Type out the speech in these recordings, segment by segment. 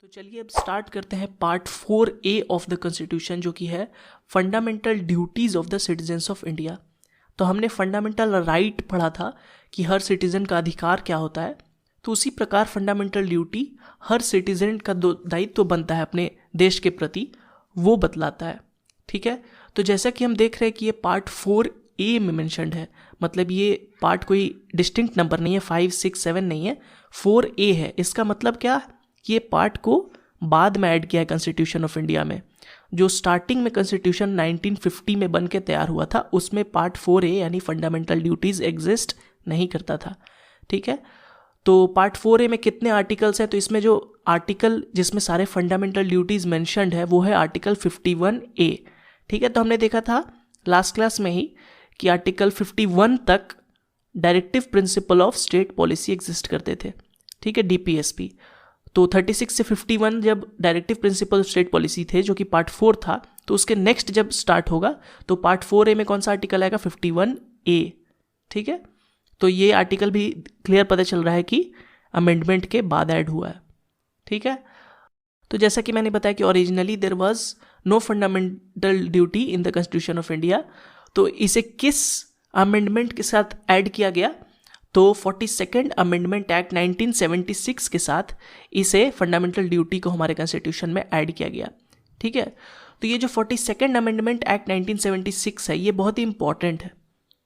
तो चलिए अब स्टार्ट करते हैं part 4A of the constitution, जो कि है fundamental duties of the citizens of India. तो हमने फंडामेंटल राइट पढ़ा था कि हर सिटीज़न का अधिकार क्या होता है, तो उसी प्रकार फंडामेंटल ड्यूटी हर सिटीज़न का दायित्व बनता है अपने देश के प्रति, वो बतलाता है। ठीक है, तो जैसा कि हम देख रहे हैं कि ये पार्ट 4A में मेंशन्ड है, मतलब ये पार्ट कोई डिस्टिंक्ट नंबर नहीं है, 5, 6, 7 नहीं है, 4A है। इसका मतलब क्या, ये पार्ट को बाद में ऐड किया है कॉन्स्टिट्यूशन ऑफ इंडिया में। जो स्टार्टिंग में कॉन्स्टिट्यूशन 1950 में बन के तैयार हुआ था, उसमें पार्ट 4A यानी फंडामेंटल ड्यूटीज़ एग्जिस्ट नहीं करता था। ठीक है, तो पार्ट 4A में कितने आर्टिकल्स हैं, तो इसमें जो आर्टिकल जिसमें सारे फंडामेंटल ड्यूटीज़ मेंशन्ड है वो है आर्टिकल 51A। ठीक है, तो हमने देखा था लास्ट क्लास में ही कि आर्टिकल 51 तक directive principle of state policy exist करते थे। ठीक है, DPSP। तो 36 से 51 जब directive principle of state policy थे, जो कि पार्ट 4 था, तो उसके नेक्स्ट जब स्टार्ट होगा तो पार्ट 4A में कौन सा आर्टिकल आएगा, 51A। ठीक है, तो ये आर्टिकल भी क्लियर पता चल रहा है कि अमेंडमेंट के बाद ऐड हुआ है। ठीक है, तो जैसा कि मैंने बताया कि originally there was no fundamental duty in the constitution of India, तो इसे किस अमेंडमेंट के साथ ऐड किया गया, तो 42nd अमेंडमेंट एक्ट 1976 के साथ इसे फंडामेंटल ड्यूटी को हमारे कॉन्स्टिट्यूशन में ऐड किया गया। ठीक है, तो ये जो 42nd अमेंडमेंट एक्ट 1976 है, ये बहुत ही इंपॉर्टेंट है।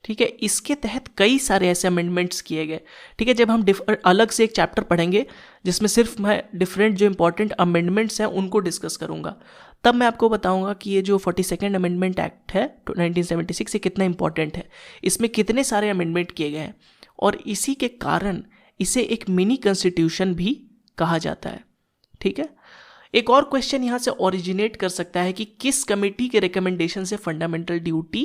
ठीक है, इसके तहत कई सारे ऐसे अमेंडमेंट्स किए गए। ठीक है, जब हम अलग से एक चैप्टर पढ़ेंगे जिसमें सिर्फ मैं डिफरेंट जो इंपॉर्टेंट अमेंडमेंट्स हैं उनको डिस्कस करूंगा, तब मैं आपको बताऊंगा कि ये जो 42nd अमेंडमेंट एक्ट है 1976 ये कितना इंपॉर्टेंट है, इसमें कितने सारे अमेंडमेंट किए गए हैं, और इसी के कारण इसे एक मिनी कॉन्स्टिट्यूशन भी कहा जाता है। ठीक है, एक और क्वेश्चन यहाँ से ओरिजिनेट कर सकता है कि किस कमेटी के रिकमेंडेशन से फंडामेंटल ड्यूटी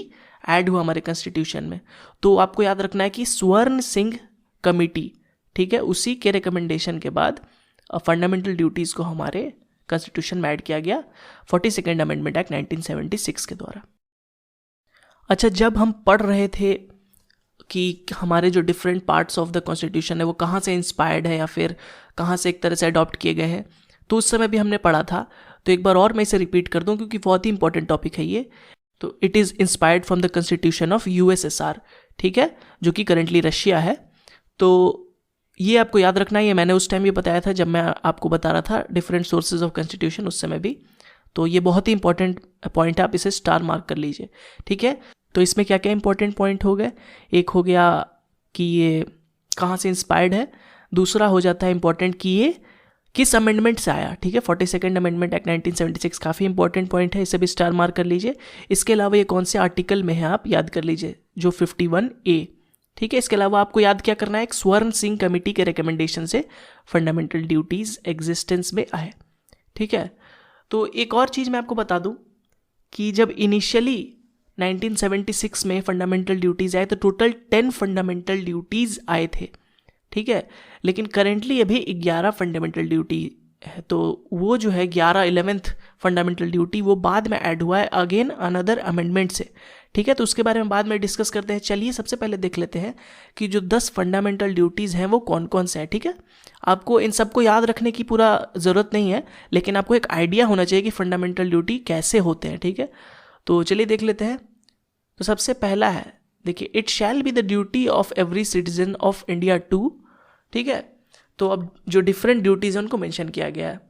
ऐड हुआ हमारे कॉन्स्टिट्यूशन में, तो आपको याद रखना है कि स्वर्ण सिंह कमेटी, ठीक है, उसी के रिकमेंडेशन के बाद फंडामेंटल ड्यूटीज़ को हमारे कॉन्स्टिट्यूशन में ऐड किया गया 42nd अमेंडमेंट एक्ट 1976 के द्वारा। अच्छा, जब हम पढ़ रहे थे कि हमारे जो different parts of the constitution है वो कहाँ से इंस्पायर्ड है या फिर कहाँ से एक तरह से अडॉप्ट किए गए हैं, तो उस समय भी हमने पढ़ा था, तो एक बार और मैं इसे रिपीट कर दूं क्योंकि बहुत ही इंपॉर्टेंट टॉपिक है ये। तो it is inspired from the constitution of USSR, ठीक है, जो कि करेंटली रशिया है। तो ये आपको याद रखना है, ये मैंने उस टाइम भी बताया था जब मैं आपको बता रहा था डिफरेंट सोर्सेज ऑफ कॉन्स्टिट्यूशन, उस समय भी। तो ये बहुत ही इंपॉर्टेंट पॉइंट है, आप इसे स्टार मार्क कर लीजिए। ठीक है, तो इसमें क्या क्या इंपॉर्टेंट पॉइंट हो गए, एक हो गया कि ये कहाँ से इंस्पायर्ड है, दूसरा हो जाता है इंपॉर्टेंट कि ये किस अमेंडमेंट से आया। ठीक है, 42nd अमेंडमेंट एक्ट 1976 काफ़ी इंपॉर्टेंट पॉइंट है, इसे भी स्टार मार्क कर लीजिए। इसके अलावा ये कौन से आर्टिकल में है आप याद कर लीजिए, जो 51A। ठीक है, इसके अलावा आपको याद क्या करना है, एक स्वर्ण सिंह कमेटी के रिकमेंडेशन से फंडामेंटल ड्यूटीज़ एग्जिस्टेंस में आए। ठीक है, तो एक और चीज़ मैं आपको बता दूं कि जब इनिशियली 1976 में फंडामेंटल ड्यूटीज़ आए तो टोटल 10 फंडामेंटल ड्यूटीज़ आए थे। ठीक है, लेकिन करेंटली अभी 11 फंडामेंटल ड्यूटी है, तो वो जो है 11th फंडामेंटल ड्यूटी वो बाद में ऐड हुआ है अगेन अनदर अमेंडमेंट से। ठीक है, तो उसके बारे में बाद में डिस्कस करते हैं। चलिए सबसे पहले देख लेते हैं कि जो 10 फंडामेंटल ड्यूटीज़ हैं वो कौन कौन से हैं। ठीक है, आपको इन सबको याद रखने की पूरा ज़रूरत नहीं है, लेकिन आपको एक आइडिया होना चाहिए कि फंडामेंटल ड्यूटी कैसे होते हैं। ठीक है, तो चलिए देख लेते हैं। तो सबसे पहला है, देखिए, it shall be the duty of every citizen of India to. ठीक है, तो अब जो डिफरेंट ड्यूटीज़ हैं उनको मेंशन किया गया है।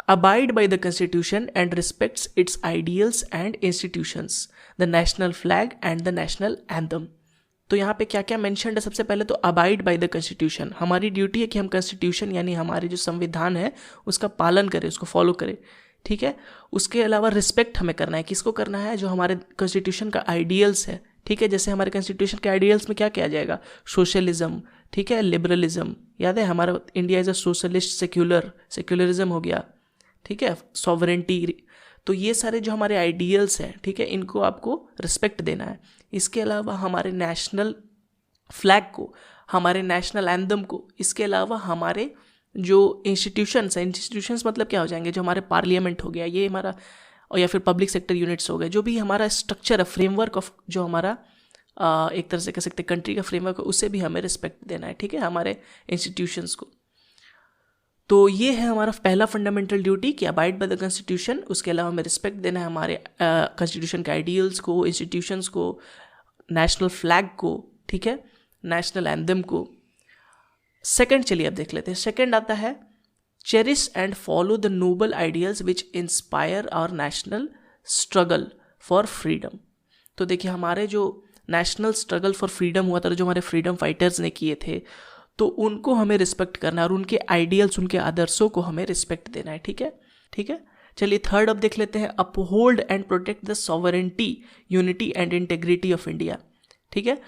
Abide by the constitution and respects it's ideals and institutions, the national flag and the national anthem. तो यहाँ पे क्या क्या मेंशन्ड है, सबसे पहले तो अबाइड बाय द कॉन्स्टिट्यूशन, हमारी ड्यूटी है कि हम कॉन्स्टिट्यूशन यानी हमारे जो संविधान है उसका पालन करें, उसको फॉलो करें। ठीक है, उसके अलावा रिस्पेक्ट हमें करना है, किसको करना है, जो हमारे कॉन्स्टिट्यूशन का आइडियल्स है। ठीक है, जैसे हमारे कॉन्स्टिट्यूशन के आइडियल्स में क्या किया जाएगा, सोशलिज्म, ठीक है, लिबरलिज्म, याद है हमारा India is a socialist secularism हो गया। ठीक है, सॉवरेंटी, तो ये सारे जो हमारे आइडियल्स हैं, ठीक है, इनको आपको रिस्पेक्ट देना है। इसके अलावा हमारे नेशनल फ्लैग को, हमारे नेशनल एंथम को, इसके अलावा हमारे जो इंस्टीट्यूशंस हैं, इंस्टीट्यूशंस मतलब क्या हो जाएंगे, जो हमारे पार्लियामेंट हो गया ये हमारा, और या फिर पब्लिक सेक्टर यूनिट्स हो गए, जो भी हमारा स्ट्रक्चर है, फ्रेमवर्क ऑफ जो हमारा एक तरह से कह सकते हैं कंट्री का फ्रेमवर्क है, उसे भी हमें रिस्पेक्ट देना है। ठीक है, हमारे इंस्टीट्यूशंस को। तो ये है हमारा पहला फंडामेंटल ड्यूटी कि अबाइड बाय द कॉन्स्टिट्यूशन। उसके अलावा हमें रिस्पेक्ट देना है हमारे कॉन्स्टिट्यूशन के आइडियल्स को, इंस्टीट्यूशंस को, नेशनल फ्लैग को, ठीक है, नेशनल एंथम को। सेकंड चलिए अब देख लेते हैं। सेकंड आता है cherish and follow the noble ideals which inspire our national struggle for freedom. तो देखिए हमारे जो नेशनल स्ट्रगल फॉर फ्रीडम हुआ था, जो हमारे फ्रीडम फाइटर्स ने किए थे, तो उनको हमें रिस्पेक्ट करना है और उनके आइडियल्स, उनके आदर्शों को हमें रिस्पेक्ट देना है, ठीक है, ठीक है। चलिए थर्ड अब देख लेते हैं uphold and protect the sovereignty, unity and integrity of India, ठीक है।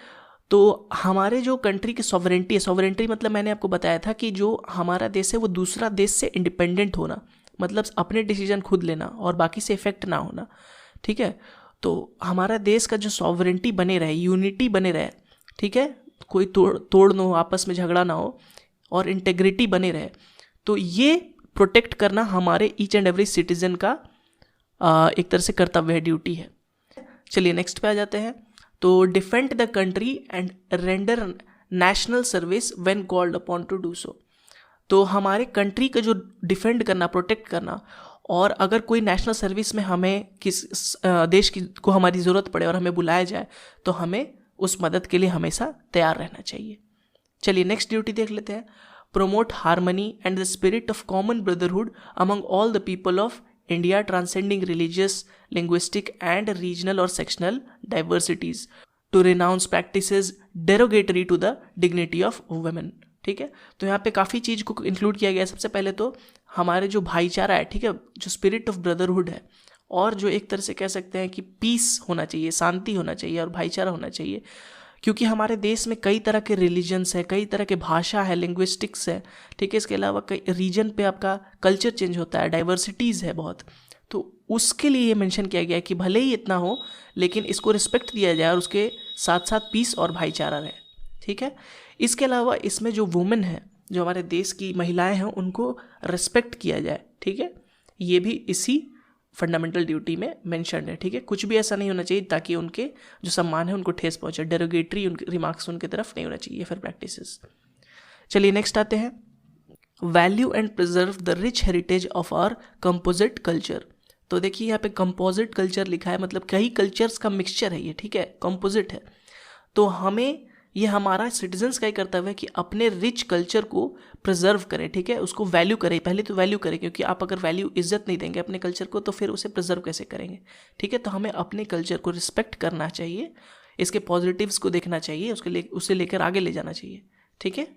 तो हमारे जो कंट्री की सॉवरेंटी है, सॉवरेंटी मतलब मैंने आपको बताया था कि जो हमारा देश है वो दूसरा देश से इंडिपेंडेंट होना, मतलब अपने डिसीजन खुद लेना और बाकी से इफेक्ट ना होना, ठीक है। तो हमारा देश का जो सॉवरेंटी बने रहे, यूनिटी बने रहे, ठीक है, कोई तोड़ ना हो, आपस में झगड़ा ना हो और इंटेग्रिटी बने रहे, तो ये प्रोटेक्ट करना हमारे ईच एंड एवरी सिटीजन का एक तरह से कर्तव्य है, ड्यूटी है। चलिए नेक्स्ट पे आ जाते हैं। तो defend the country and render national service when called upon two do so. तो हमारे कंट्री का जो डिफेंड करना, प्रोटेक्ट करना, और अगर कोई नेशनल सर्विस में हमें किस देश की को हमारी ज़रूरत पड़े और हमें बुलाया जाए तो हमें उस मदद के लिए हमेशा तैयार रहना चाहिए। चलिए नेक्स्ट ड्यूटी देख लेते हैं। Promote harmony and the spirit of common brotherhood among all the people of India, transcending religious, linguistic and regional or sectional diversities, to renounce practices derogatory to the dignity of women, ठीक है। तो यहाँ पे काफ़ी चीज़ को include किया गया है। सबसे पहले तो हमारे जो भाईचारा है, ठीक है, जो स्पिरिट ऑफ ब्रदरहुड है, और जो एक तरह से कह सकते हैं कि पीस होना चाहिए, शांति होना चाहिए और भाईचारा होना चाहिए, क्योंकि हमारे देश में कई तरह के रिलीजन्स है, कई तरह के भाषा है, लिंग्विस्टिक्स है, ठीक है। इसके अलावा कई रीजन पे आपका कल्चर चेंज होता है, डाइवर्सिटीज़ है बहुत, तो उसके लिए ये मेंशन किया गया है कि भले ही इतना हो लेकिन इसको रिस्पेक्ट दिया जाए और उसके साथ साथ पीस और भाईचारा रहे, ठीक है। इसके अलावा इसमें जो वुमेन है, जो हमारे देश की महिलाएं हैं, उनको रिस्पेक्ट किया जाए, ठीक है। ये भी इसी फंडामेंटल ड्यूटी में मेंशन्ड है, ठीक है। कुछ भी ऐसा नहीं होना चाहिए ताकि उनके जो सम्मान है उनको ठेस पहुंचे, डेरोगेटरी उनके रिमार्क्स उनके तरफ नहीं होना चाहिए, फिर प्रैक्टिसेस। चलिए नेक्स्ट आते हैं। Value and preserve the rich heritage of our composite culture. तो देखिए यहाँ पे कंपोजिट कल्चर लिखा है, मतलब कई कल्चर्स का मिक्सचर है ये, ठीक है, कंपोजिट है। तो हमें ये हमारा सिटीजन्स का ही कर्तव्य है कि अपने रिच कल्चर को प्रिजर्व करें, ठीक है, उसको वैल्यू करें, पहले तो वैल्यू करें, क्योंकि आप अगर वैल्यू इज्जत नहीं देंगे अपने कल्चर को तो फिर उसे प्रिजर्व कैसे करेंगे, ठीक है। तो हमें अपने कल्चर को रिस्पेक्ट करना चाहिए, इसके पॉजिटिव्स को देखना चाहिए, उसे लेकर आगे ले जाना चाहिए, ठीक है।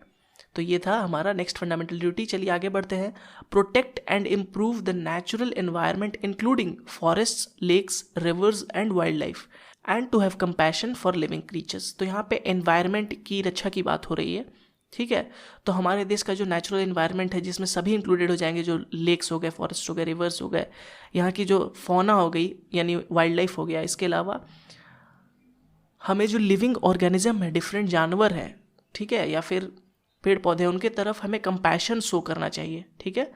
तो ये था हमारा नेक्स्ट फंडामेंटल ड्यूटी। चलिए आगे बढ़ते हैं। Protect and improve the natural environment including forests, lakes, rivers and wildlife, and to have compassion for living creatures. तो यहाँ पे एनवायरनमेंट की रक्षा की बात हो रही है, ठीक है। तो हमारे देश का जो नेचुरल एनवायरनमेंट है, जिसमें सभी इंक्लूडेड हो जाएंगे, जो लेक्स हो गए, फॉरेस्ट हो गए, रिवर्स हो गए, यहाँ की जो फौना हो गई यानी वाइल्ड लाइफ हो गया, इसके अलावा हमें जो लिविंग ऑर्गेनिज्म है, डिफरेंट जानवर हैं, ठीक है, या फिर पेड़ पौधे, उनके तरफ हमें कंपैशन शो करना चाहिए, ठीक है,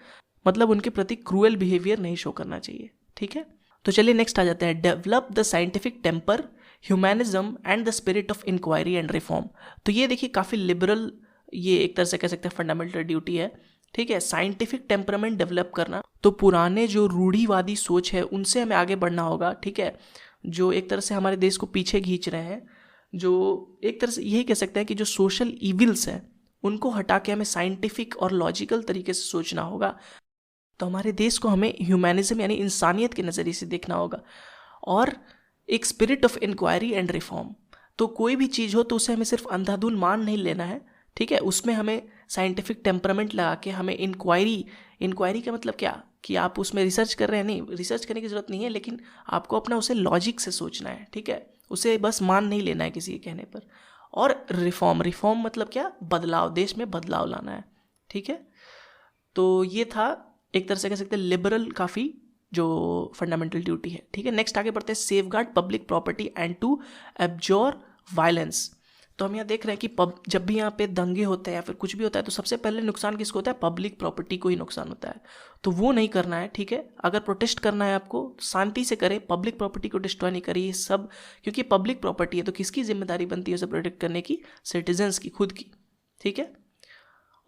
मतलब उनके प्रति क्रूएल बिहेवियर नहीं शो करना चाहिए, ठीक है। तो चलिए नेक्स्ट आ जाते हैं। Develop the scientific temper, humanism and the spirit of inquiry and reform. तो ये देखिए काफ़ी लिबरल, ये एक तरह से कह सकते हैं फंडामेंटल ड्यूटी है, ठीक है। साइंटिफिक टेम्परामेंट डेवलप करना, तो पुराने जो रूढ़िवादी सोच है उनसे हमें आगे बढ़ना होगा, ठीक है, जो एक तरह से हमारे देश को पीछे खींच रहे हैं, जो एक तरह से यही कह सकते हैं कि जो सोशल इविल्स हैं उनको हटा के हमें साइंटिफिक और लॉजिकल तरीके से सोचना होगा। तो हमारे देश को हमें ह्यूमैनिज्म यानी इंसानियत के नज़रिए से देखना होगा, और एक spirit of inquiry and reform. तो कोई भी चीज़ हो तो उसे हमें सिर्फ अंधाधुन मान नहीं लेना है, ठीक है, उसमें हमें साइंटिफिक टेम्परामेंट लगा के हमें इंक्वायरी का मतलब क्या कि आप उसमें रिसर्च कर रहे हैं, नहीं, रिसर्च करने की ज़रूरत नहीं है, लेकिन आपको अपना उसे लॉजिक से सोचना है, ठीक है, उसे बस मान नहीं लेना है किसी के कहने पर। और रिफॉर्म मतलब क्या, बदलाव, देश में बदलाव लाना है, ठीक है। तो ये था एक तरह से कह सकते हैं लिबरल काफ़ी जो फंडामेंटल ड्यूटी है, ठीक है। नेक्स्ट आगे बढ़ते हैं। Safeguard public property and to abjure violence. तो हम यहाँ देख रहे हैं कि जब भी यहाँ पे दंगे होते हैं या फिर कुछ भी होता है तो सबसे पहले नुकसान किसको होता है, पब्लिक प्रॉपर्टी को ही नुकसान होता है, तो वो नहीं करना है, ठीक है। अगर प्रोटेस्ट करना है आपको शांति से करें, पब्लिक प्रॉपर्टी को डिस्ट्रॉय नहीं करिए सब, क्योंकि पब्लिक प्रॉपर्टी है तो किसकी जिम्मेदारी बनती है उसे प्रोटेक्ट करने की, सिटीजन्स की, खुद की, ठीक है।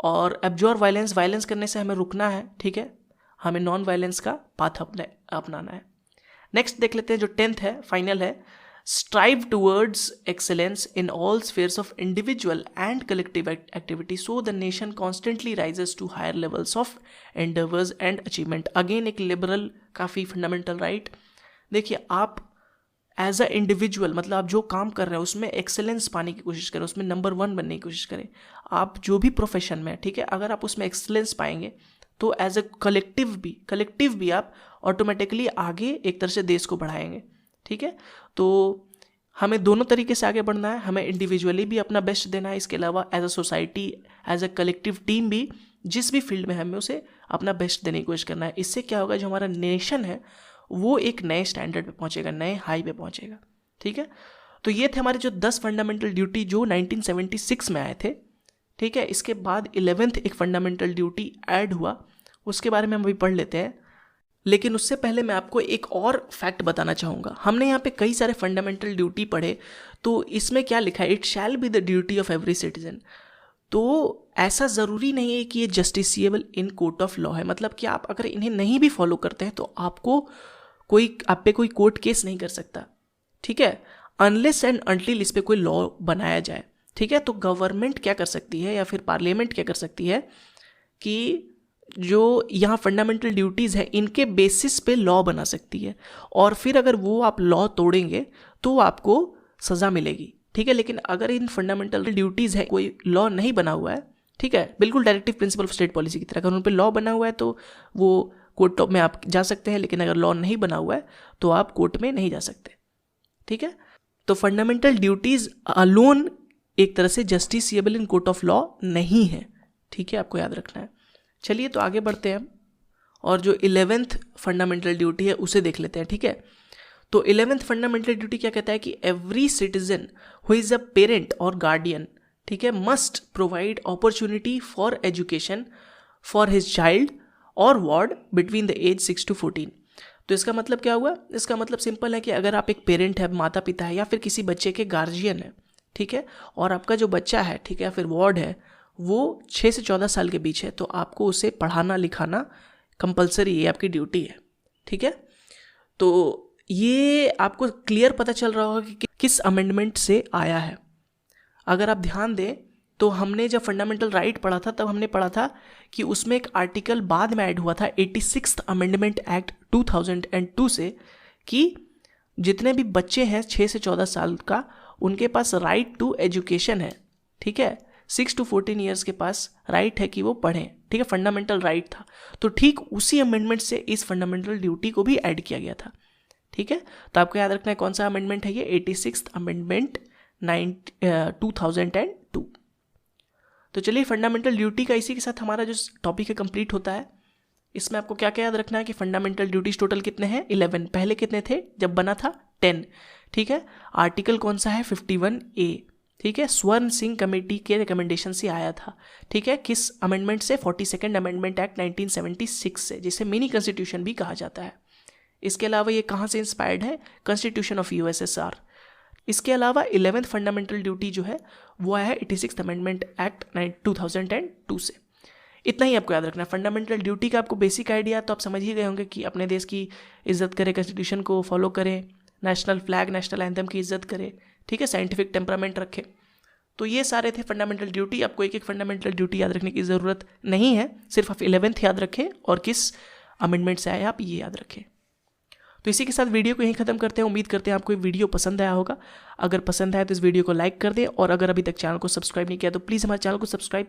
और एब्जॉर्ब वायलेंस, वायलेंस करने से हमें रुकना है, ठीक है, हमें नॉन वायलेंस का पाथ अपनाना है। नेक्स्ट देख लेते हैं, जो 10th है, फाइनल है, strive towards excellence in all spheres of individual and collective activity so the nation constantly rises to higher levels of endeavours and achievement. Again एक लिबरल काफ़ी फंडामेंटल राइट। देखिए, आप एज अ इंडिविजुअल, मतलब आप जो काम कर रहे हैं उसमें एक्सेलेंस पाने की कोशिश करें, उसमें नंबर 1 बनने की कोशिश करें। आप जो भी प्रोफेशन में, ठीक है, अगर आप उसमें एक्सेलेंस पाएंगे तो एज अ कलेक्टिव भी आप ऑटोमेटिकली आगे एक तरह से देश को बढ़ाएंगे, ठीक है। तो हमें दोनों तरीके से आगे बढ़ना है, हमें इंडिविजुअली भी अपना बेस्ट देना है, इसके अलावा as a society, as a collective team भी जिस भी फील्ड में हमें उसे अपना बेस्ट देने की कोशिश करना है। इससे क्या होगा, जो हमारा नेशन है वो एक नए स्टैंडर्ड पे पहुंचेगा, नए हाई पे पहुंचेगा, ठीक है। तो ये थे हमारे जो 10 फंडामेंटल ड्यूटी जो 1976 में आए थे, ठीक है। इसके बाद 11th एक फंडामेंटल ड्यूटी ऐड हुआ, उसके बारे में हम अभी पढ़ लेते हैं। लेकिन उससे पहले मैं आपको एक और फैक्ट बताना चाहूँगा। हमने यहाँ पे कई सारे फंडामेंटल ड्यूटी पढ़े, तो इसमें क्या लिखा है, it shall be the duty of every citizen. तो ऐसा ज़रूरी नहीं है कि ये justiciable in court of law है, मतलब कि आप अगर इन्हें नहीं भी फॉलो करते हैं तो आपको आप पे कोई कोर्ट केस नहीं कर सकता, ठीक है, अनलेस एंड अनटिल इस पे कोई लॉ बनाया जाए, ठीक है। तो गवर्नमेंट क्या कर सकती है या फिर पार्लियामेंट क्या कर सकती है कि जो यहाँ फंडामेंटल ड्यूटीज़ है इनके बेसिस पे लॉ बना सकती है, और फिर अगर वो आप लॉ तोड़ेंगे तो आपको सज़ा मिलेगी, ठीक है। लेकिन अगर इन फंडामेंटल ड्यूटीज़ है कोई लॉ नहीं बना हुआ है, ठीक है, बिल्कुल directive principle of state policy की तरह, अगर उन पर लॉ बना हुआ है तो वो कोर्ट में आप जा सकते हैं, लेकिन अगर लॉ नहीं बना हुआ है तो आप कोर्ट में नहीं जा सकते, ठीक है। तो फंडामेंटल ड्यूटीज़ अलोन एक तरह से justiciable in court of law नहीं है, ठीक है, आपको याद रखना है। चलिए तो आगे बढ़ते हैं और जो 11th फंडामेंटल ड्यूटी है उसे देख लेते हैं, ठीक है। तो 11th फंडामेंटल ड्यूटी क्या कहता है कि every citizen who is a parent or guardian, ठीक है, must provide opportunity for education for his child or ward between the age 6 to 14। तो इसका मतलब क्या हुआ, इसका मतलब सिंपल है कि अगर आप एक पेरेंट है, माता पिता है, या फिर किसी बच्चे के गार्जियन है, ठीक है, और आपका जो बच्चा है, ठीक है, या फिर वार्ड है, वो 6 से 14 साल के बीच है, तो आपको उसे पढ़ाना लिखाना कंपलसरी, ये आपकी ड्यूटी है, ठीक है। तो ये आपको क्लियर पता चल रहा होगा कि किस अमेंडमेंट से आया है। अगर आप ध्यान दें तो हमने जब फंडामेंटल राइट पढ़ा था तब हमने पढ़ा था कि उसमें एक आर्टिकल बाद में ऐड हुआ था 86th अमेंडमेंट एक्ट 2002 से, कि जितने भी बच्चे हैं 6 से 14 साल का, उनके पास राइट टू एजुकेशन है, ठीक है, 6 to 14 ईयर्स के पास राइट है कि वो पढ़ें, ठीक है, फंडामेंटल राइट था। तो ठीक उसी अमेंडमेंट से इस फंडामेंटल ड्यूटी को भी ऐड किया गया था, ठीक है। तो आपको याद रखना है कौन सा अमेंडमेंट है ये, 86th अमेंडमेंट 2002। तो चलिए फंडामेंटल ड्यूटी का इसी के साथ हमारा जो टॉपिक है कंप्लीट होता है। इसमें आपको क्या क्या याद रखना है कि फंडामेंटल ड्यूटीज टोटल कितने हैं, 11, पहले कितने थे जब बना था, 10, ठीक है। आर्टिकल कौन सा है, 51A, ठीक है, स्वर्ण सिंह कमेटी के रिकमेंडेशन से आया था, ठीक है, किस अमेंडमेंट से, 42nd अमेंडमेंट एक्ट 1976 से, जिसे मिनी कॉन्स्टिट्यूशन भी कहा जाता है। इसके अलावा ये कहाँ से इंस्पायर्ड है, कॉन्स्टिट्यूशन ऑफ USSR। इसके अलावा 11th फंडामेंटल ड्यूटी जो है वो आया है 86th अमेंडमेंट एक्ट 2002 से। इतना ही आपको याद रखना है। फंडामेंटल ड्यूटी का आपको बेसिक आइडिया तो आप समझ ही गए होंगे कि अपने देश की इज्जत करें, कॉन्स्टिट्यूशन को फॉलो करें, नेशनल फ्लैग, नेशनल एंथम की इज्जत करें, ठीक है, साइंटिफिक टेम्परामेंट रखें। तो ये सारे थे फंडामेंटल ड्यूटी। आपको एक एक फंडामेंटल ड्यूटी याद रखने की ज़रूरत नहीं है, सिर्फ आप 11th याद रखें और किस अमेंडमेंट से आए आप ये याद रखें। तो इसी के साथ वीडियो को यहीं खत्म करते हैं। उम्मीद करते हैं आपको ये वीडियो पसंद आया होगा। अगर पसंद आया तो इस वीडियो को लाइक कर दें, और अगर अभी तक चैनल को सब्सक्राइब नहीं किया तो प्लीज़ हमारे चैनल को सब्सक्राइब